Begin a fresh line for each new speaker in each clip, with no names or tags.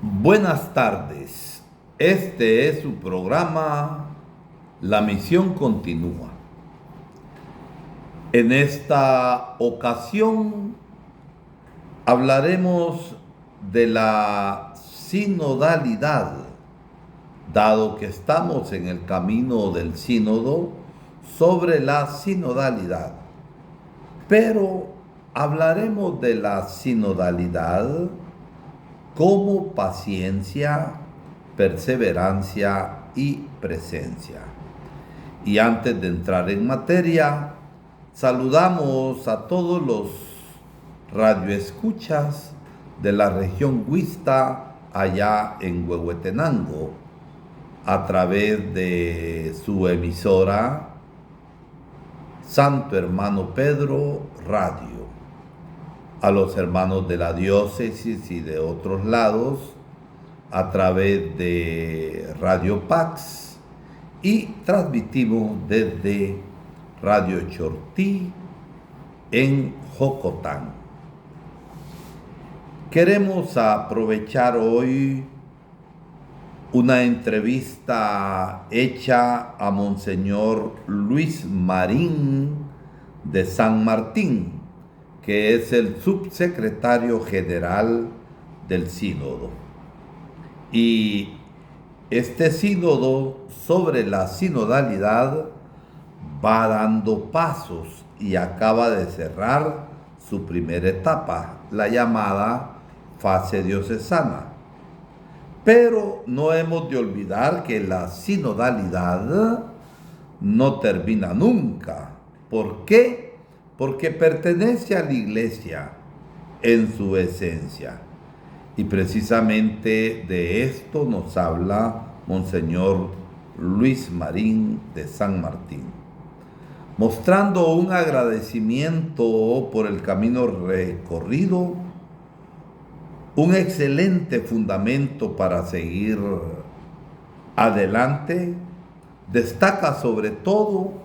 Buenas tardes. Este es su programa La Misión Continúa. En esta ocasión hablaremos de la sinodalidad, dado que estamos en el camino del sínodo, sobre la sinodalidad. Pero hablaremos de la sinodalidad como paciencia, perseverancia y presencia. Y antes de entrar en materia, saludamos a todos los radioescuchas de la región Huista, allá en Huehuetenango, a través de su emisora Santo Hermano Pedro Radio. A los hermanos de la diócesis y de otros lados a través de Radio Pax, y transmitimos desde Radio Chortí en Jocotán. Queremos aprovechar hoy una entrevista hecha a Monseñor Luis Marín de San Martín, que es el subsecretario general del sínodo. Y este sínodo sobre la sinodalidad va dando pasos y acaba de cerrar su primera etapa, la llamada fase diocesana. Pero no hemos de olvidar que la sinodalidad no termina nunca. ¿Por qué? Porque pertenece a la Iglesia en su esencia. Y precisamente de esto nos habla Monseñor Luis Marín de San Martín, mostrando un agradecimiento por el camino recorrido, un excelente fundamento para seguir adelante. Destaca sobre todo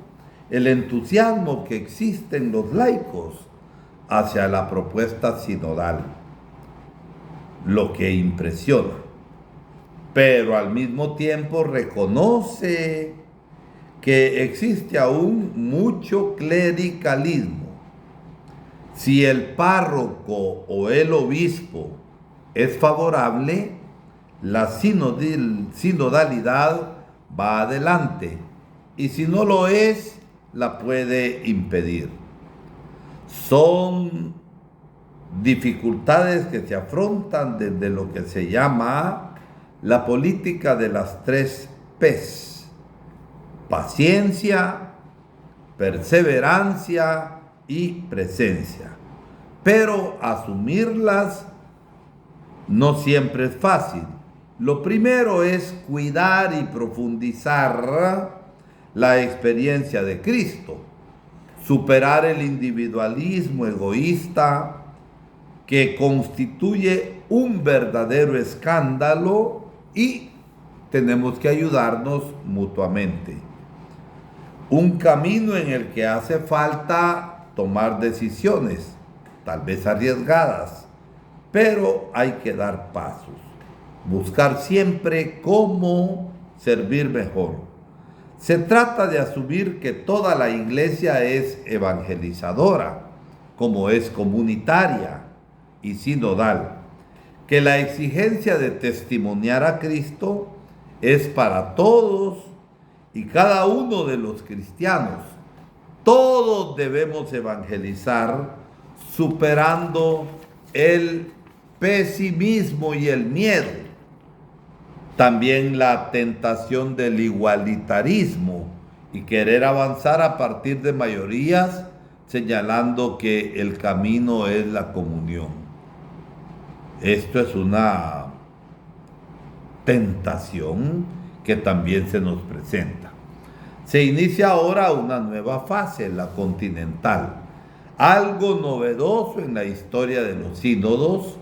el entusiasmo que existe en los laicos hacia la propuesta sinodal, lo que impresiona, pero al mismo tiempo reconoce que existe aún mucho clericalismo. Si el párroco o el obispo es favorable, la sinodalidad va adelante, y si no lo es, la puede impedir. Son dificultades que se afrontan desde lo que se llama la política de las 3 P's: paciencia, perseverancia y presencia. Pero asumirlas no siempre es fácil. Lo primero es cuidar y profundizar la experiencia de Cristo, superar el individualismo egoísta que constituye un verdadero escándalo, y tenemos que ayudarnos mutuamente. Un camino en el que hace falta tomar decisiones, tal vez arriesgadas, pero hay que dar pasos, buscar siempre cómo servir mejor. Se trata de asumir que toda la iglesia es evangelizadora, como es comunitaria y sinodal, que la exigencia de testimoniar a Cristo es para todos y cada uno de los cristianos. Todos debemos evangelizar, superando el pesimismo y el miedo. También la tentación del igualitarismo y querer avanzar a partir de mayorías, señalando que el camino es la comunión. Esto es una tentación que también se nos presenta. Se inicia ahora una nueva fase, la continental, algo novedoso en la historia de los sínodos,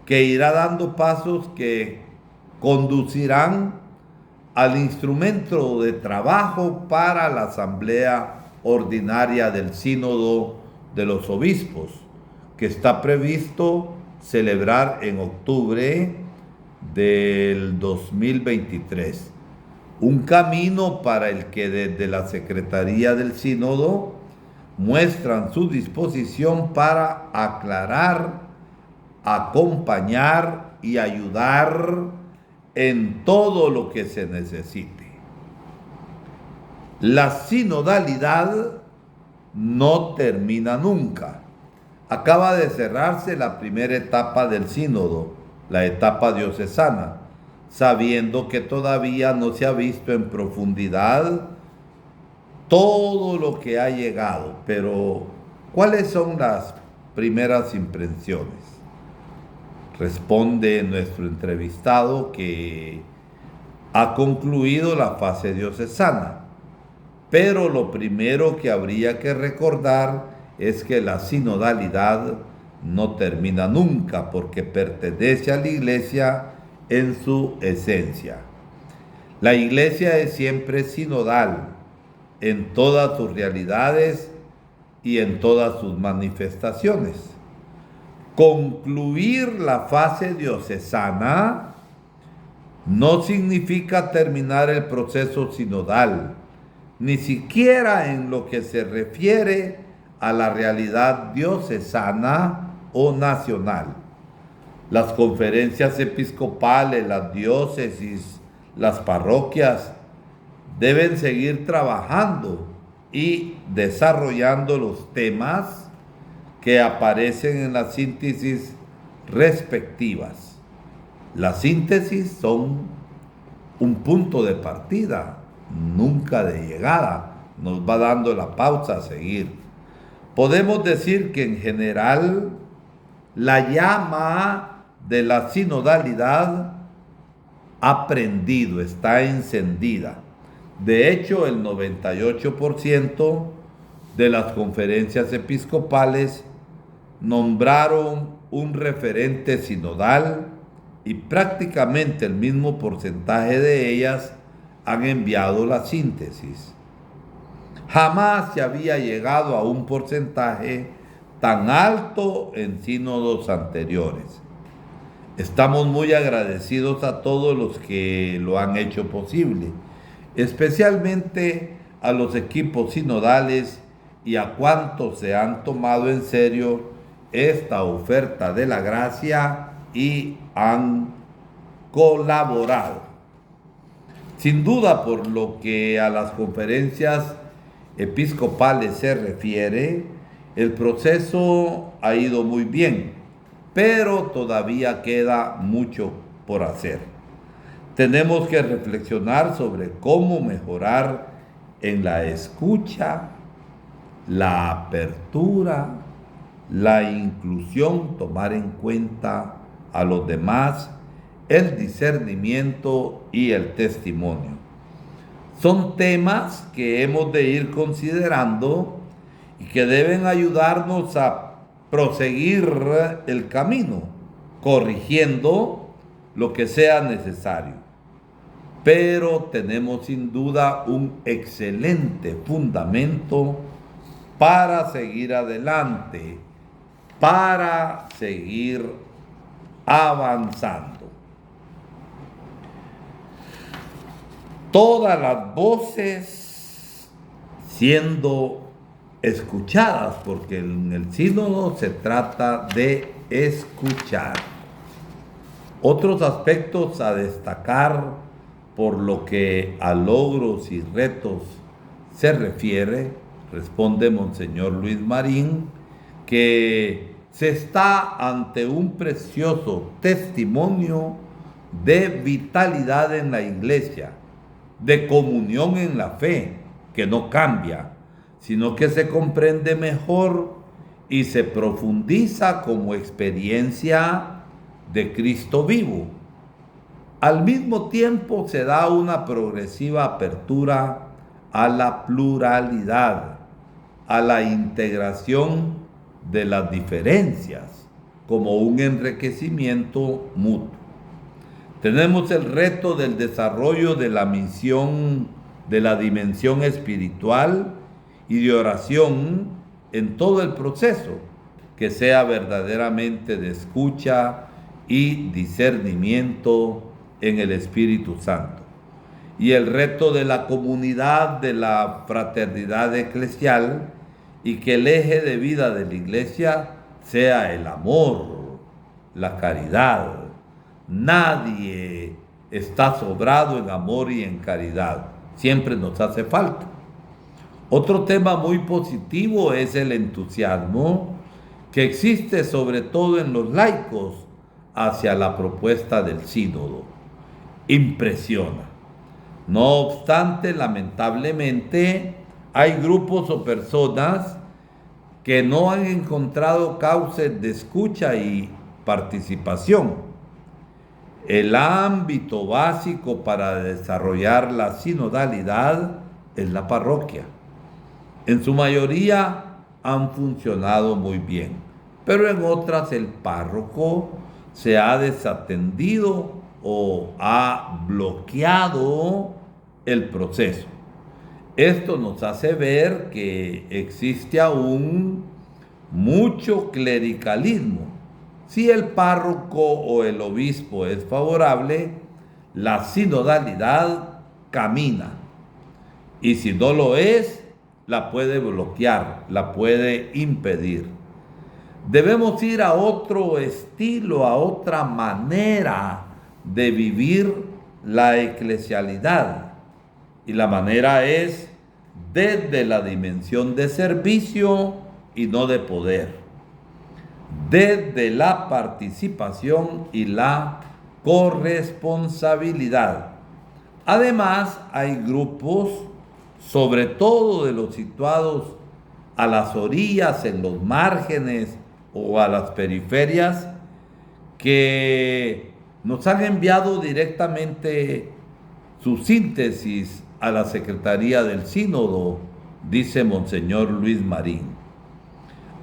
que irá dando pasos que conducirán al instrumento de trabajo para la asamblea ordinaria del sínodo de los obispos, que está previsto celebrar en octubre del 2023. Un camino para el que desde la Secretaría del Sínodo muestran su disposición para aclarar, acompañar y ayudar en todo lo que se necesite. La sinodalidad no termina nunca. Acaba de cerrarse la primera etapa del sínodo, la etapa diocesana, sabiendo que todavía no se ha visto en profundidad todo lo que ha llegado. Pero, ¿cuáles son las primeras impresiones? Responde nuestro entrevistado que ha concluido la fase diocesana, pero lo primero que habría que recordar es que la sinodalidad no termina nunca porque pertenece a la Iglesia en su esencia. La Iglesia es siempre sinodal en todas sus realidades y en todas sus manifestaciones. Concluir la fase diocesana no significa terminar el proceso sinodal, ni siquiera en lo que se refiere a la realidad diocesana o nacional. Las conferencias episcopales, las diócesis, las parroquias deben seguir trabajando y desarrollando los temas que aparecen en las síntesis respectivas. Las síntesis son un punto de partida, nunca de llegada. Nos va dando la pauta a seguir. Podemos decir que en general la llama de la sinodalidad ha prendido, está encendida. De hecho, el 98% de las conferencias episcopales nombraron un referente sinodal y prácticamente el mismo porcentaje de ellas han enviado la síntesis. Jamás se había llegado a un porcentaje tan alto en sínodos anteriores. Estamos muy agradecidos a todos los que lo han hecho posible, especialmente a los equipos sinodales y a cuantos se han tomado en serio esta oferta de la gracia y han colaborado. Sin duda, por lo que a las conferencias episcopales se refiere, el proceso ha ido muy bien, pero todavía queda mucho por hacer. Tenemos que reflexionar sobre cómo mejorar en la escucha, la apertura, la inclusión, tomar en cuenta a los demás, el discernimiento y el testimonio. Son temas que hemos de ir considerando y que deben ayudarnos a proseguir el camino, corrigiendo lo que sea necesario. Pero tenemos sin duda un excelente fundamento para seguir adelante, para seguir avanzando. Todas las voces siendo escuchadas, porque en el sínodo se trata de escuchar. Otros aspectos a destacar por lo que a logros y retos se refiere, responde Monseñor Luis Marín, que se está ante un precioso testimonio de vitalidad en la Iglesia, de comunión en la fe, que no cambia, sino que se comprende mejor y se profundiza como experiencia de Cristo vivo. Al mismo tiempo se da una progresiva apertura a la pluralidad, a la integración de las diferencias, como un enriquecimiento mutuo. Tenemos el reto del desarrollo de la misión de la dimensión espiritual y de oración en todo el proceso, que sea verdaderamente de escucha y discernimiento en el Espíritu Santo. Y el reto de la comunidad, de la fraternidad eclesial, y que el eje de vida de la iglesia sea el amor, la caridad. Nadie está sobrado en amor y en caridad. Siempre nos hace falta. Otro tema muy positivo es el entusiasmo que existe sobre todo en los laicos hacia la propuesta del sínodo. Impresiona. No obstante, lamentablemente, hay grupos o personas que no han encontrado cauces de escucha y participación. El ámbito básico para desarrollar la sinodalidad es la parroquia. En su mayoría han funcionado muy bien, pero en otras el párroco se ha desatendido o ha bloqueado el proceso. Esto nos hace ver que existe aún mucho clericalismo. Si el párroco o el obispo es favorable, la sinodalidad camina. Y si no lo es, la puede bloquear, la puede impedir. Debemos ir a otro estilo, a otra manera de vivir la eclesialidad. Y la manera es desde la dimensión de servicio y no de poder. Desde la participación y la corresponsabilidad. Además, hay grupos, sobre todo de los situados a las orillas, en los márgenes o a las periferias, que nos han enviado directamente su síntesis a la Secretaría del Sínodo, dice Monseñor Luis Marín.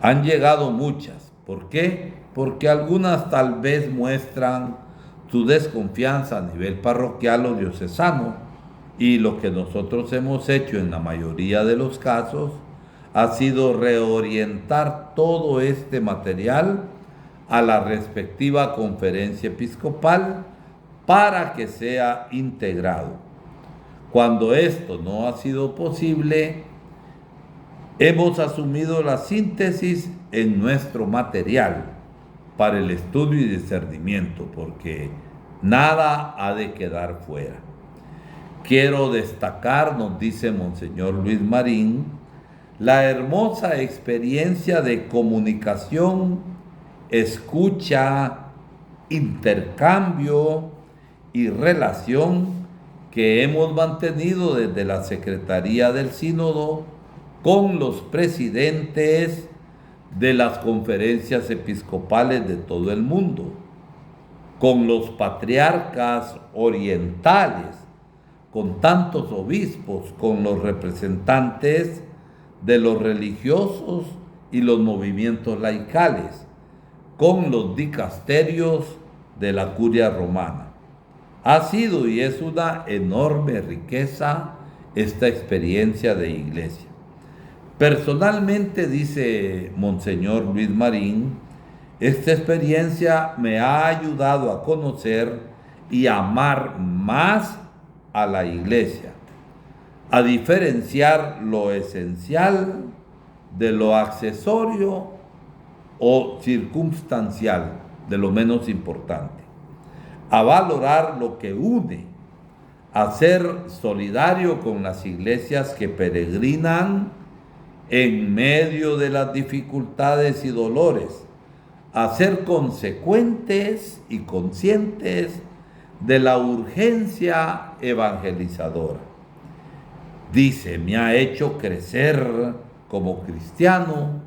Han llegado muchas. ¿Por qué? Porque algunas tal vez muestran su desconfianza a nivel parroquial o diocesano, y lo que nosotros hemos hecho en la mayoría de los casos ha sido reorientar todo este material a la respectiva conferencia episcopal para que sea integrado. Cuando esto no ha sido posible, hemos asumido la síntesis en nuestro material para el estudio y discernimiento, porque nada ha de quedar fuera. Quiero destacar, nos dice Monseñor Luis Marín, la hermosa experiencia de comunicación, escucha, intercambio y relación que hemos mantenido desde la Secretaría del Sínodo con los presidentes de las conferencias episcopales de todo el mundo, con los patriarcas orientales, con tantos obispos, con los representantes de los religiosos y los movimientos laicales, con los dicasterios de la Curia Romana. Ha sido y es una enorme riqueza esta experiencia de iglesia. Personalmente, dice Monseñor Luis Marín, esta experiencia me ha ayudado a conocer y amar más a la iglesia, a diferenciar lo esencial de lo accesorio o circunstancial, de lo menos importante, a valorar lo que une, a ser solidario con las iglesias que peregrinan en medio de las dificultades y dolores, a ser consecuentes y conscientes de la urgencia evangelizadora. Dice, me ha hecho crecer como cristiano,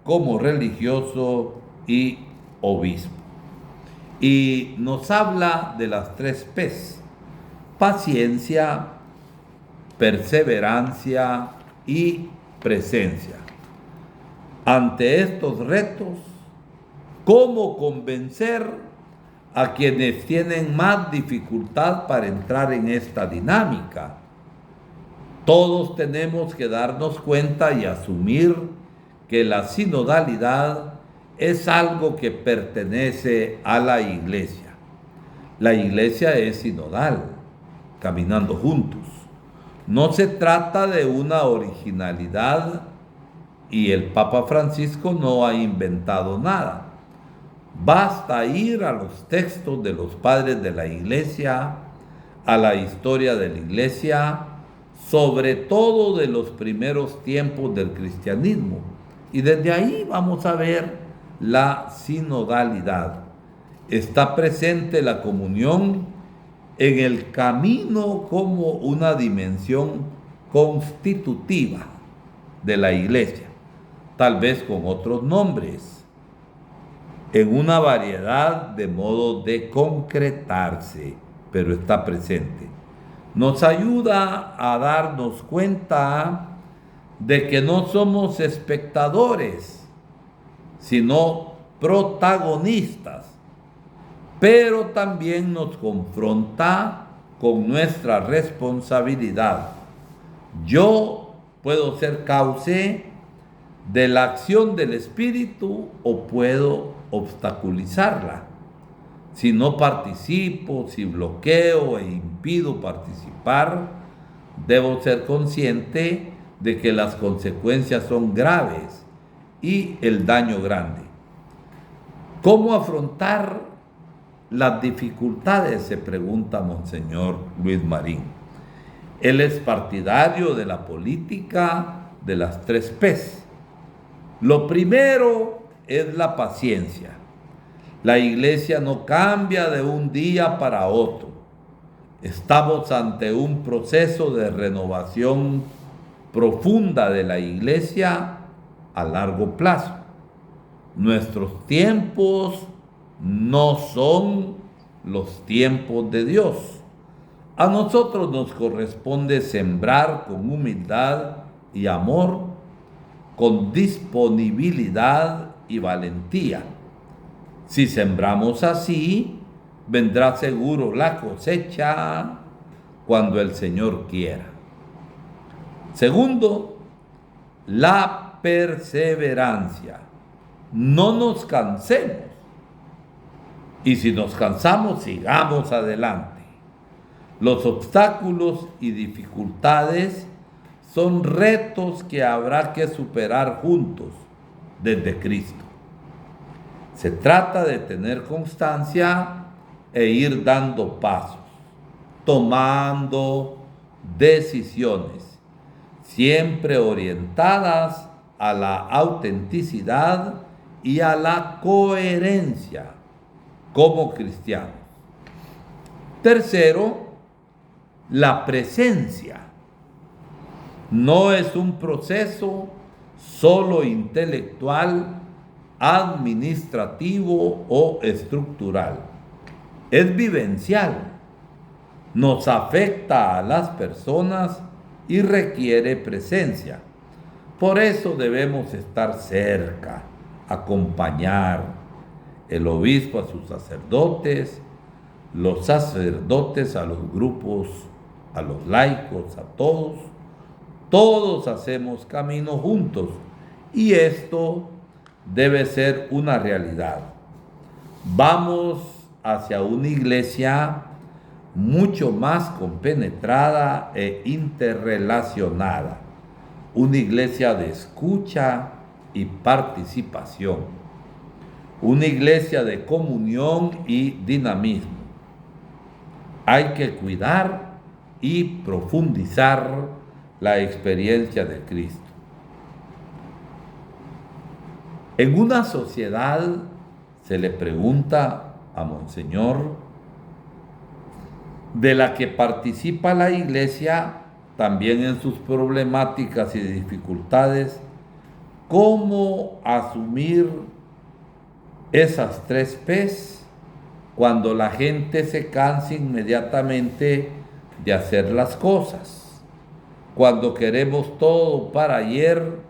como religioso y obispo. Y nos habla de las 3 P's: paciencia, perseverancia y presencia. Ante estos retos, ¿cómo convencer a quienes tienen más dificultad para entrar en esta dinámica? Todos tenemos que darnos cuenta y asumir que la sinodalidad es algo que pertenece a la iglesia. La iglesia es sinodal, caminando juntos. No se trata de una originalidad y el Papa Francisco no ha inventado nada. Basta ir a los textos de los padres de la iglesia, a la historia de la iglesia, sobre todo de los primeros tiempos del cristianismo. Y desde ahí vamos a ver la sinodalidad. Está presente la comunión en el camino como una dimensión constitutiva de la iglesia, tal vez con otros nombres, en una variedad de modos de concretarse, pero está presente. Nos ayuda a darnos cuenta de que no somos espectadores, sino protagonistas, pero también nos confronta con nuestra responsabilidad. Yo puedo ser cauce de la acción del Espíritu o puedo obstaculizarla. Si no participo, si bloqueo e impido participar, debo ser consciente de que las consecuencias son graves y el daño grande. ¿Cómo afrontar las dificultades?, se pregunta Monseñor Luis Marín. Él es partidario de la política de las 3 P's. Lo primero es la paciencia. La iglesia no cambia de un día para otro. Estamos ante un proceso de renovación profunda de la iglesia a largo plazo. Nuestros tiempos no son los tiempos de Dios. A nosotros nos corresponde sembrar con humildad y amor, con disponibilidad y valentía. Si sembramos así, vendrá seguro la cosecha cuando el Señor quiera. Segundo, la perseverancia. No nos cansemos. Y si nos cansamos, sigamos adelante. Los obstáculos y dificultades son retos que habrá que superar juntos desde Cristo. Se trata de tener constancia e ir dando pasos, tomando decisiones, siempre orientadas a la autenticidad y a la coherencia como cristianos. Tercero, la presencia. No es un proceso solo intelectual, administrativo o estructural. Es vivencial. Nos afecta a las personas y requiere presencia. Por eso debemos estar cerca, acompañar el obispo a sus sacerdotes, los sacerdotes a los grupos, a los laicos, a todos. Todos hacemos camino juntos y esto debe ser una realidad. Vamos hacia una iglesia mucho más compenetrada e interrelacionada, una iglesia de escucha y participación, una iglesia de comunión y dinamismo. Hay que cuidar y profundizar la experiencia de Cristo. En una sociedad se le pregunta a Monseñor, de la que participa la iglesia también en sus problemáticas y dificultades, cómo asumir esas 3 P's cuando la gente se cansa inmediatamente de hacer las cosas, cuando queremos todo para ayer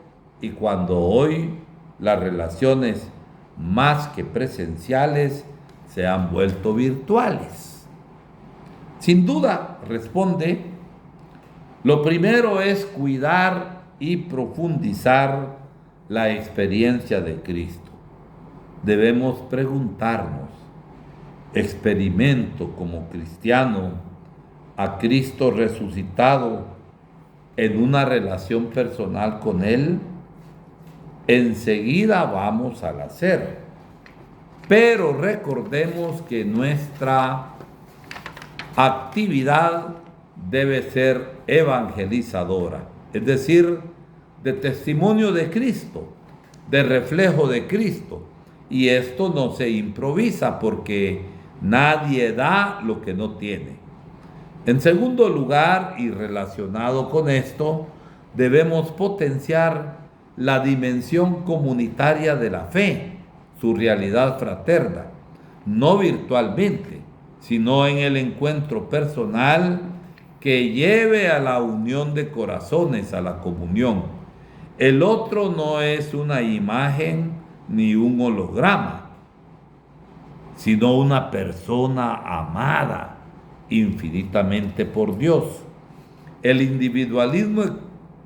y cuando hoy las relaciones más que presenciales se han vuelto virtuales. Sin duda, responde, lo primero es cuidar y profundizar la experiencia de Cristo. debemos preguntarnos, ¿experimento como cristiano a Cristo resucitado en una relación personal con Él? Enseguida vamos al hacer. Pero recordemos que nuestra actividad debe ser evangelizadora, es decir, de testimonio de Cristo, de reflejo de Cristo. Y esto no se improvisa porque nadie da lo que no tiene. En segundo lugar, y relacionado con esto, debemos potenciar la dimensión comunitaria de la fe, su realidad fraterna, no virtualmente, sino en el encuentro personal que lleve a la unión de corazones, a la comunión. El otro no es una imagen ni un holograma, sino una persona amada infinitamente por Dios. El individualismo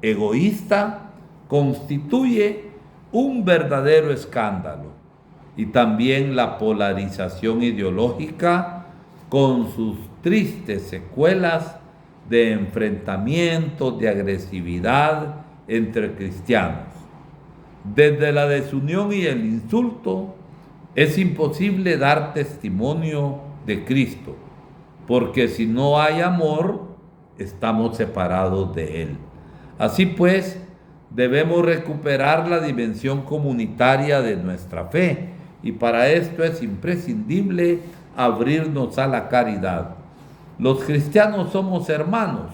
egoísta constituye un verdadero escándalo, y también la polarización ideológica con sus tristes secuelas de enfrentamientos, de agresividad entre cristianos. Desde la desunión y el insulto es imposible dar testimonio de Cristo, porque si no hay amor, estamos separados de Él. Así pues, debemos recuperar la dimensión comunitaria de nuestra fe, y para esto es imprescindible abrirnos a la caridad. Los cristianos somos hermanos.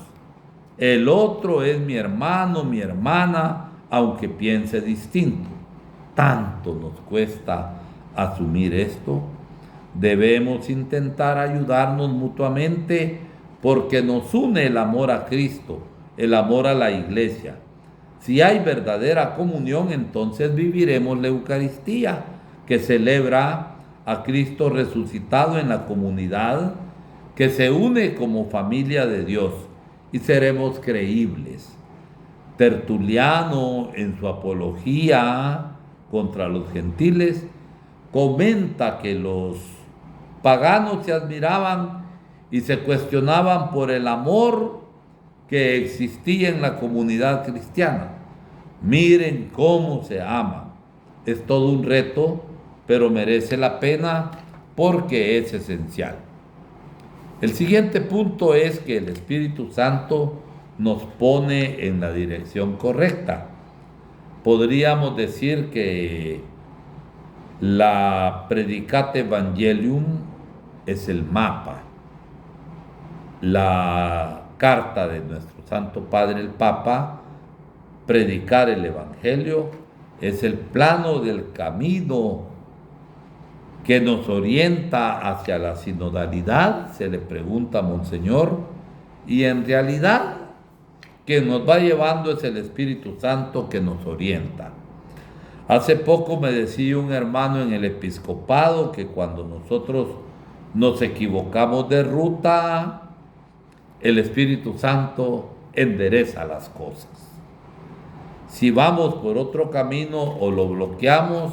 El otro es mi hermano, mi hermana, aunque piense distinto. Tanto nos cuesta asumir esto. Debemos intentar ayudarnos mutuamente porque nos une el amor a Cristo, el amor a la Iglesia. Si hay verdadera comunión, entonces viviremos la Eucaristía, que celebra a Cristo resucitado en la comunidad, que se une como familia de Dios, y seremos creíbles. Tertuliano, en su apología contra los gentiles, comenta que los paganos se admiraban y se cuestionaban por el amor que existía en la comunidad cristiana. Miren cómo se aman. Es todo un reto, pero merece la pena porque es esencial. El siguiente punto es que el Espíritu Santo nos pone en la dirección correcta. Podríamos decir que la Predicate Evangelium es el mapa, la carta de nuestro Santo Padre el Papa, predicar el Evangelio, es el plano del camino que nos orienta hacia la sinodalidad, se le pregunta a Monseñor, y en realidad que nos va llevando es el Espíritu Santo que nos orienta. Hace poco me decía un hermano en el episcopado que cuando nosotros nos equivocamos de ruta, el Espíritu Santo endereza las cosas. Si vamos por otro camino o lo bloqueamos,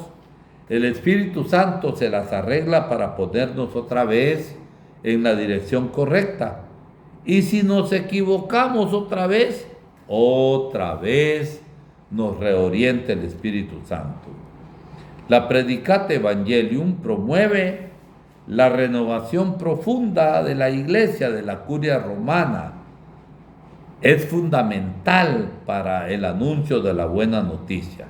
el Espíritu Santo se las arregla para ponernos otra vez en la dirección correcta. Y si nos equivocamos otra vez nos reorienta el Espíritu Santo. La Predicate Evangelium promueve la renovación profunda de la Iglesia, de la Curia Romana. Es fundamental para el anuncio de la buena noticia.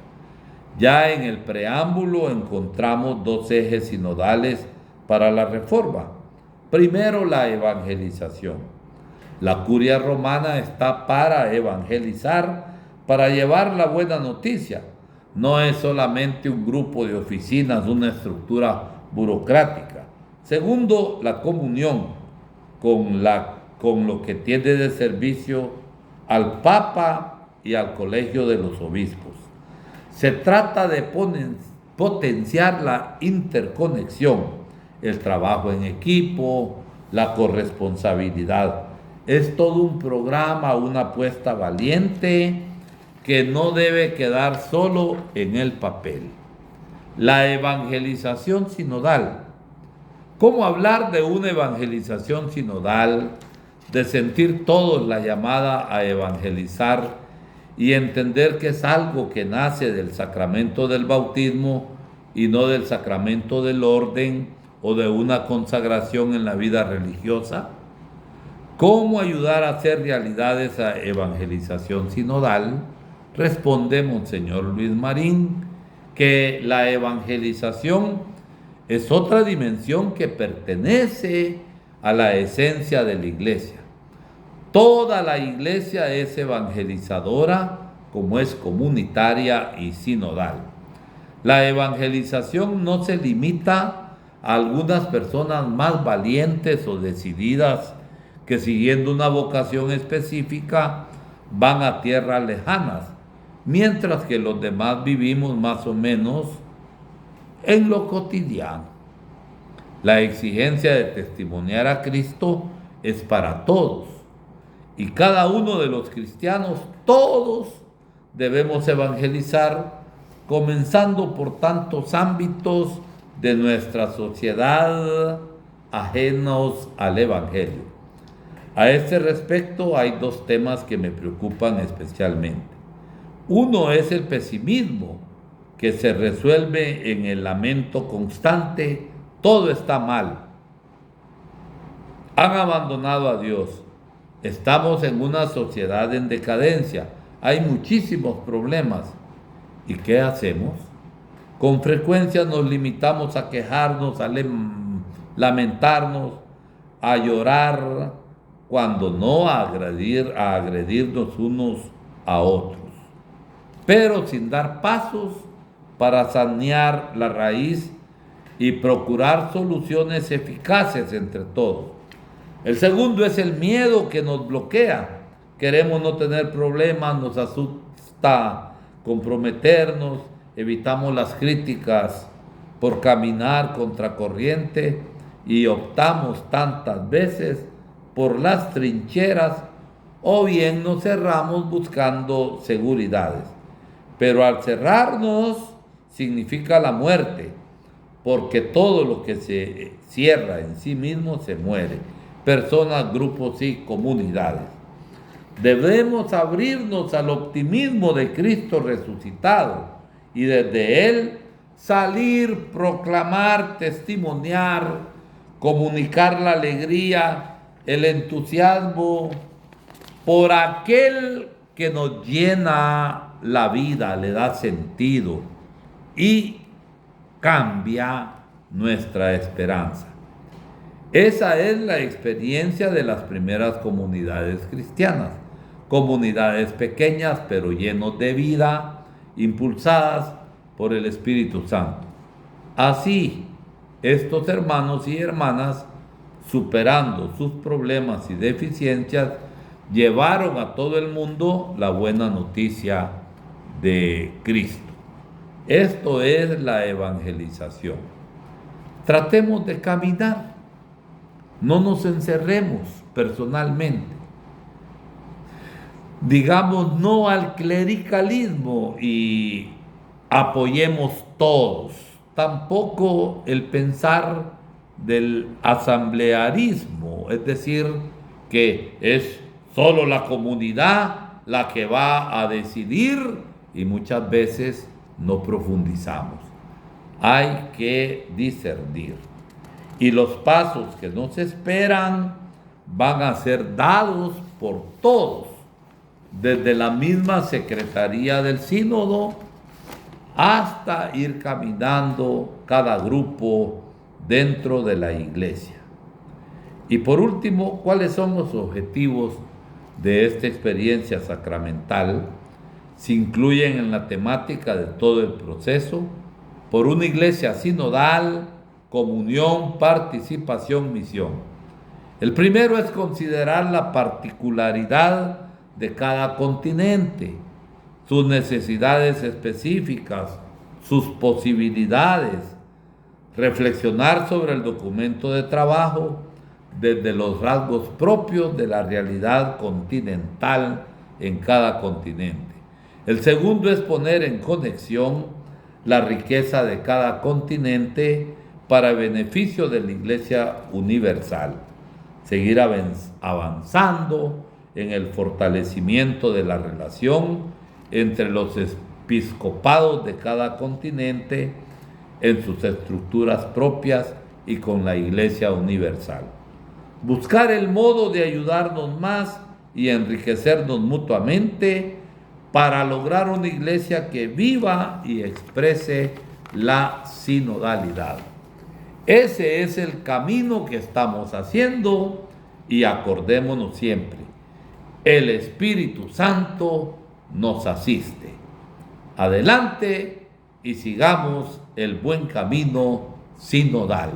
Ya en el preámbulo encontramos dos ejes sinodales para la reforma. Primero, la evangelización. La Curia Romana está para evangelizar, para llevar la buena noticia. No es solamente un grupo de oficinas, una estructura burocrática. Segundo, la comunión con lo que tiene de servicio al Papa y al Colegio de los Obispos. Se trata de potenciar la interconexión, el trabajo en equipo, la corresponsabilidad. Es todo un programa, una apuesta valiente que no debe quedar solo en el papel. La evangelización sinodal. ¿Cómo hablar de una evangelización sinodal? De sentir todos la llamada a evangelizar y entender que es algo que nace del sacramento del bautismo y no del sacramento del orden o de una consagración en la vida religiosa. ¿Cómo ayudar a hacer realidad esa evangelización sinodal? Responde Monseñor Luis Marín que la evangelización es otra dimensión que pertenece a la esencia de la Iglesia. Toda la Iglesia es evangelizadora, como es comunitaria y sinodal. La evangelización no se limita a algunas personas más valientes o decididas que siguiendo una vocación específica van a tierras lejanas, mientras que los demás vivimos más o menos en lo cotidiano. La exigencia de testimoniar a Cristo es para todos, y cada uno de los cristianos, todos debemos evangelizar, comenzando por tantos ámbitos de nuestra sociedad ajenos al Evangelio. A este respecto hay dos temas que me preocupan especialmente. Uno es el pesimismo, que se resuelve en el lamento constante: todo está mal, han abandonado a Dios, estamos en una sociedad en decadencia, hay muchísimos problemas. ¿Y qué hacemos? Con frecuencia nos limitamos a quejarnos, a lamentarnos, a llorar, cuando no a agredirnos unos a otros, pero sin dar pasos para sanear la raíz y procurar soluciones eficaces entre todos. El segundo es el miedo que nos bloquea. Queremos no tener problemas, nos asusta comprometernos, evitamos las críticas por caminar contracorriente y optamos tantas veces por las trincheras, o bien nos cerramos buscando seguridades. Pero al cerrarnos significa la muerte, porque todo lo que se cierra en sí mismo se muere. Personas, grupos y comunidades. Debemos abrirnos al optimismo de Cristo resucitado y desde Él salir, proclamar, testimoniar, comunicar la alegría, el entusiasmo por aquel que nos llena la vida, le da sentido y cambia nuestra esperanza. Esa es la experiencia de las primeras comunidades cristianas, comunidades pequeñas pero llenos de vida, impulsadas por el Espíritu Santo. Así, estos hermanos y hermanas, superando sus problemas y deficiencias, llevaron a todo el mundo la buena noticia de Cristo. Esto es la evangelización. Tratemos de caminar, no nos encerremos personalmente. Digamos no al clericalismo y apoyemos todos. Tampoco el pensar del asamblearismo, es decir, que es solo la comunidad la que va a decidir y muchas veces no profundizamos. Hay que discernir. Y los pasos que nos esperan van a ser dados por todos, desde la misma Secretaría del Sínodo hasta ir caminando cada grupo dentro de la Iglesia. Y por último, ¿cuáles son los objetivos de esta experiencia sacramental? Se incluyen en la temática de todo el proceso por una iglesia sinodal, comunión, participación, misión. El primero es considerar la particularidad de cada continente, sus necesidades específicas, sus posibilidades, reflexionar sobre el documento de trabajo desde los rasgos propios de la realidad continental en cada continente. El segundo es poner en conexión la riqueza de cada continente para beneficio de la Iglesia universal. Seguir avanzando en el fortalecimiento de la relación entre los episcopados de cada continente en sus estructuras propias y con la Iglesia universal. Buscar el modo de ayudarnos más y enriquecernos mutuamente para lograr una iglesia que viva y exprese la sinodalidad. Ese es el camino que estamos haciendo y acordémonos siempre, el Espíritu Santo nos asiste. Adelante y sigamos el buen camino sinodal.